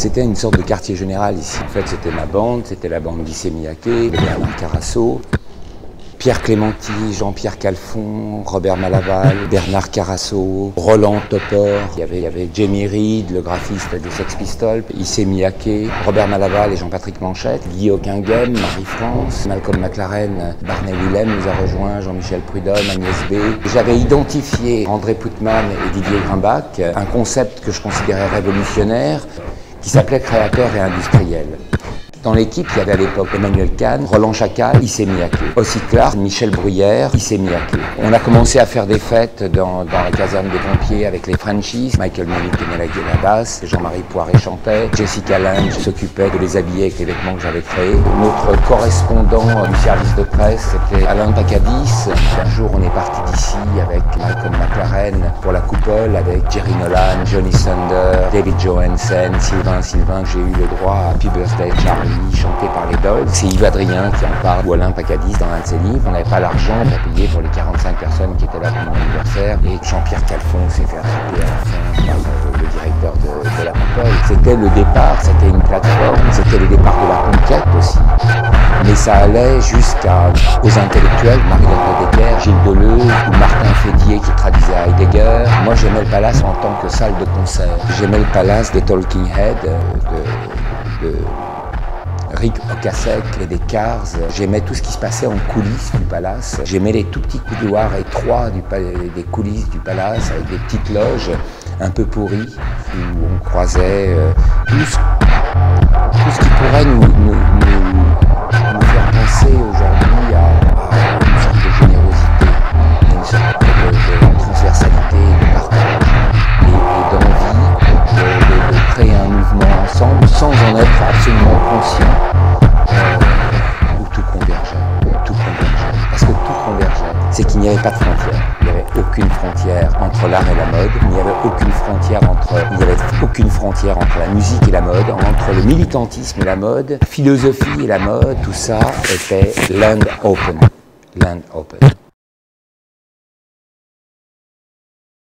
C'était une sorte de quartier général ici. En fait, c'était ma bande, c'était la bande d'Issey Miyake, Bernard Carasso, Pierre Clémenti, Jean-Pierre Calfon, Robert Malaval, Bernard Carasso, Roland Topor. Il y avait Jamie Reed, le graphiste des Sex Pistols, Issey Miyake, Robert Malaval et Jean-Patrick Manchette, Guy Hocquinghem, Marie-France, Malcolm McLaren, Barney Willem nous a rejoint, Jean-Michel Prudhomme, Agnès B. J'avais identifié André Putman et Didier Grimbach, un concept que je considérais révolutionnaire, qui s'appelait créateur et industriel. Dans l'équipe, il y avait à l'époque Emmanuel Kahn, Roland Chacal, Issey Miyake, Ossie Clark, Michel Bruyère, Issey Miyake. On a commencé à faire des fêtes dans la caserne des pompiers avec les Frenchies. Michael Monique tenait la basse, Jean-Marie Poiré chantait, Jessica Lange s'occupait de les habiller avec les vêtements que j'avais créés. Notre correspondant du service de presse, c'était Alain Pacadis. Un jour, on est parti d'ici avec Malcolm McLaren pour la coupole, avec Jerry Nolan, Johnny Thunder, David Johansen, Sylvain. J'ai eu le droit à Happy Birthday Charlie, chanté par les Dogs. C'est Yves Adrien qui en parle, ou Alain Pacadis dans l'un de ses livres. On n'avait pas l'argent pour payer pour les 45 personnes qui étaient là pour mon anniversaire. Et Jean-Pierre Calfon s'est fait attraper à la fin par le directeur de la coupole. C'était le départ, c'était une plateforme, c'était le départ de la conquête aussi. Mais ça allait jusqu'aux intellectuels, Marguerite Heidegger, Gilles Deleuze ou Martin Fédier qui traduisait Heidegger. Moi j'aimais le Palace en tant que salle de concert. J'aimais le Palace des Talking Heads, de Rick Ocasek et des Cars. J'aimais tout ce qui se passait en coulisses du Palace. J'aimais les tout petits couloirs étroits des coulisses du Palace avec des petites loges un peu pourries où on croisait tout ce qui pourrait nous faire penser aujourd'hui à une sorte de générosité, une sorte de transversalité, de partage et d'envie de créer un mouvement ensemble sans en être absolument conscient, où tout convergeait. Parce que tout convergeait. C'est qu'il n'y avait pas de frontière. Il n'y avait aucune frontière entre l'art et la mode. Il n'y avait aucune frontière entre la musique et la mode, entre le militantisme et la mode, la philosophie et la mode. Tout ça était land open.